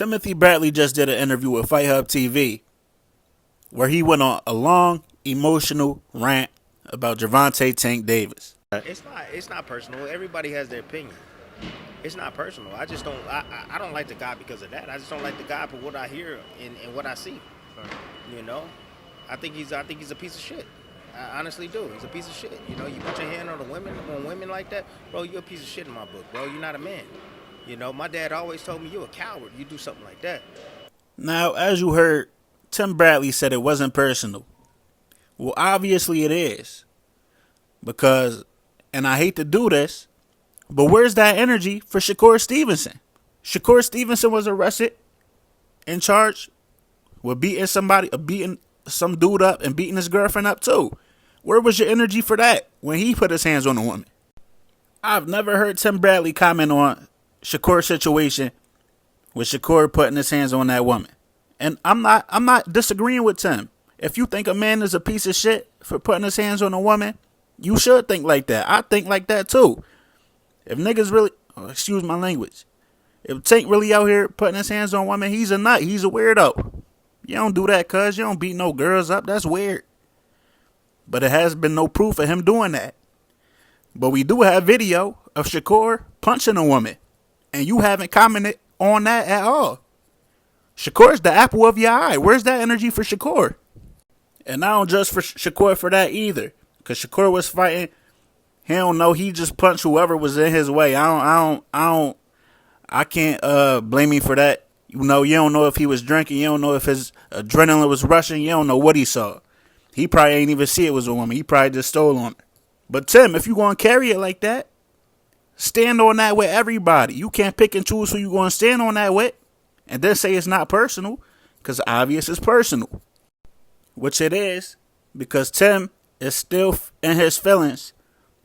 Timothy Bradley just did an interview with Fight Hub TV where he went on a long, emotional rant about Gervonta Tank Davis. It's not personal. Everybody has their opinion. It's not personal. I just don't. I don't like the guy because of that. I just don't like the guy for what I hear and what I see. You know, I think he's a piece of shit. I honestly do. He's a piece of shit. You know, you put your hand on women like that, bro. You're a piece of shit in my book, bro. You're not a man. You know, my dad always told me you're a coward. You do something like that. Now, as you heard, Tim Bradley said it wasn't personal. Well, obviously it is. Because, and I hate to do this, but where's that energy for Shakur Stevenson? Shakur Stevenson was arrested and charged with beating some dude up and beating his girlfriend up too. Where was your energy for that when he put his hands on a woman? I've never heard Tim Bradley comment on Shakur's situation with Shakur putting his hands on that woman. And I'm not disagreeing with Tim. If you think a man is a piece of shit for putting his hands on a woman, you should think like that. I think like that too. If niggas really, excuse my language, if Tank really out here putting his hands on women, he's a nut. He's a weirdo. You don't do that, cuz. You don't beat no girls up. That's weird. But it has been no proof of him doing that. But we do have video of Shakur punching a woman. And you haven't commented on that at all. Shakur's the apple of your eye. Where's that energy for Shakur? And I don't judge for Shakur for that either. Because Shakur was fighting. He don't know. He just punched whoever was in his way. I can't blame him for that. You know, you don't know if he was drinking. You don't know if his adrenaline was rushing. You don't know what he saw. He probably ain't even see it was a woman. He probably just stole on her. But Tim, if you going to carry it like that, stand on that with everybody. You can't pick and choose who you going to stand on that with and then say it's not personal, because obvious it's personal. Which it is, because Tim is still in his feelings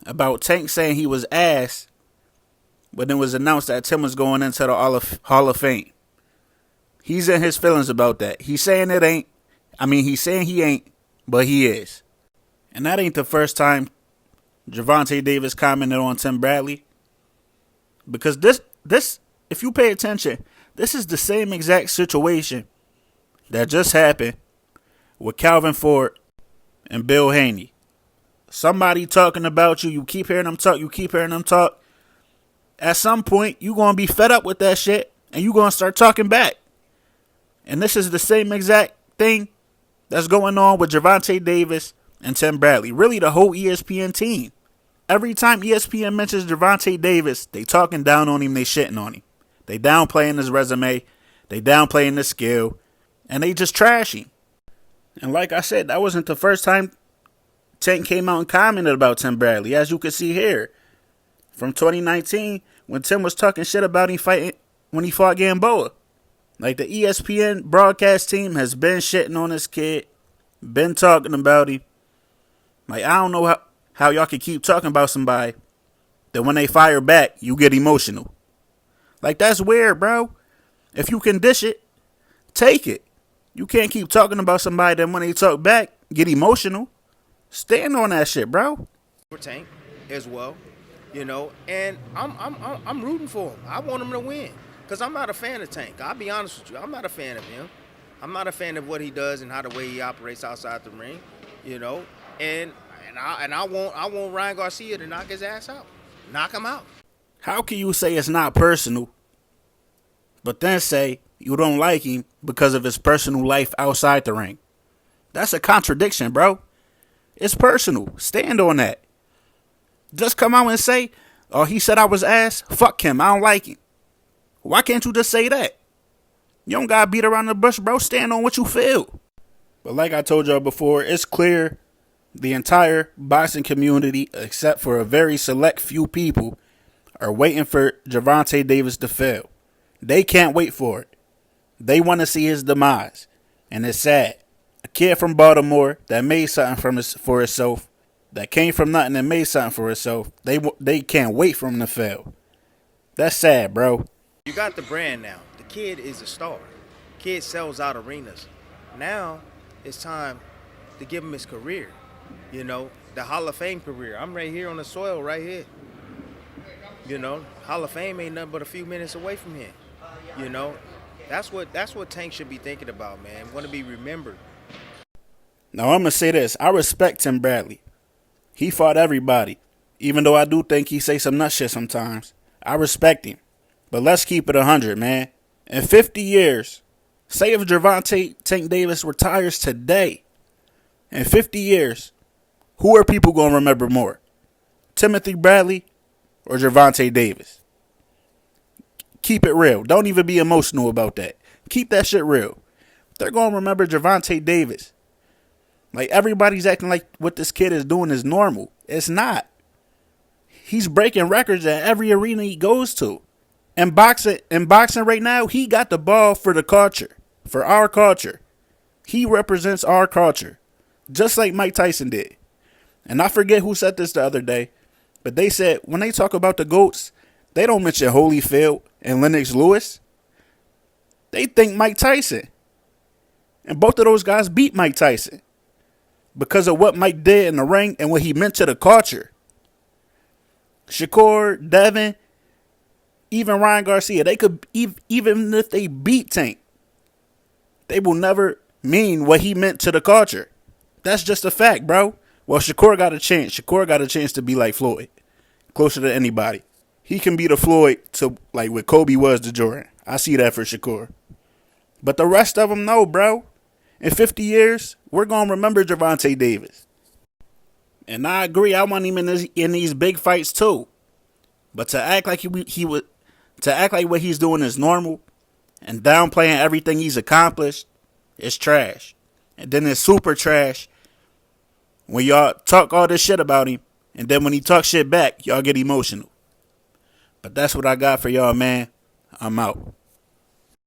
about Tank saying he was ass, but then was announced that Tim was going into the Hall of Fame. He's in his feelings about that. He's saying it ain't. He's saying he ain't, but he is. And that ain't the first time Gervonta Davis commented on Tim Bradley. Because this, if you pay attention, this is the same exact situation that just happened with Calvin Ford and Bill Haney. Somebody talking about you. You keep hearing them talk. At some point, you're going to be fed up with that shit and you're going to start talking back. And this is the same exact thing that's going on with Gervonta Davis and Tim Bradley. Really, the whole ESPN team. Every time ESPN mentions Gervonta Davis, they talking down on him, they shitting on him. They downplaying his resume, they downplaying his skill, and they just trash him. And like I said, that wasn't the first time Tank came out and commented about Tim Bradley. As you can see here, from 2019, when Tim was talking shit about him fighting when he fought Gamboa. Like, the ESPN broadcast team has been shitting on this kid, been talking about him. Like, I don't know how y'all can keep talking about somebody that when they fire back, you get emotional. Like, that's weird, bro. If you can dish it, take it. You can't keep talking about somebody that when they talk back, get emotional. Stand on that shit, bro. For Tank as well, you know, and I'm rooting for him. I want him to win. Because I'm not a fan of Tank. I'll be honest with you. I'm not a fan of him. I'm not a fan of what he does and how the way he operates outside the ring, you know. And I want Ryan Garcia to knock his ass out. Knock him out. How can you say it's not personal, but then say you don't like him because of his personal life outside the ring? That's a contradiction, bro. It's personal. Stand on that. Just come out and say, oh, he said I was ass. Fuck him. I don't like him. Why can't you just say that? You don't gotta beat around the bush, bro. Stand on what you feel. But like I told y'all before, it's clear the entire boxing community, except for a very select few people, are waiting for Gervonta Davis to fail. They can't wait for it. They want to see his demise. And it's sad. A kid from Baltimore that made something for himself, that came from nothing and made something for himself, they can't wait for him to fail. That's sad, bro. You got the brand now. The kid is a star. Kid sells out arenas. Now it's time to give him his career. You know, the Hall of Fame career. I'm right here on the soil right here. You know, Hall of Fame ain't nothing but a few minutes away from here. You know, That's what Tank should be thinking about, man. Want to be remembered. Now I'm gonna say this: I respect Tim Bradley. He fought everybody, even though I do think he say some nut shit sometimes. I respect him, but let's keep it 100, man. In 50 years, say if Gervonta Tank Davis retires today, in 50 years, who are people gonna remember more? Timothy Bradley or Gervonta Davis? Keep it real. Don't even be emotional about that. Keep that shit real. They're going to remember Gervonta Davis. Like, everybody's acting like what this kid is doing is normal. It's not. He's breaking records at every arena he goes to. In boxing right now, he got the ball for the culture. For our culture. He represents our culture. Just like Mike Tyson did. And I forget who said this the other day. But they said when they talk about the GOATs, they don't mention Holyfield and Lennox Lewis. They think Mike Tyson. And both of those guys beat Mike Tyson because of what Mike did in the ring and what he meant to the culture. Shakur, Devin, even Ryan Garcia, they could, even if they beat Tank, they will never mean what he meant to the culture. That's just a fact, bro. Well, Shakur got a chance. Shakur got a chance to be like Floyd, closer to anybody. He can be the Floyd to like what Kobe was to Jordan. I see that for Shakur. But the rest of them, no, bro. In 50 years, we're going to remember Gervonta Davis. And I agree, I want him in these big fights too. But to act like to act like what he's doing is normal and downplaying everything he's accomplished is trash. And then it's super trash when y'all talk all this shit about him, and then when he talks shit back, y'all get emotional. But that's what I got for y'all, man. I'm out.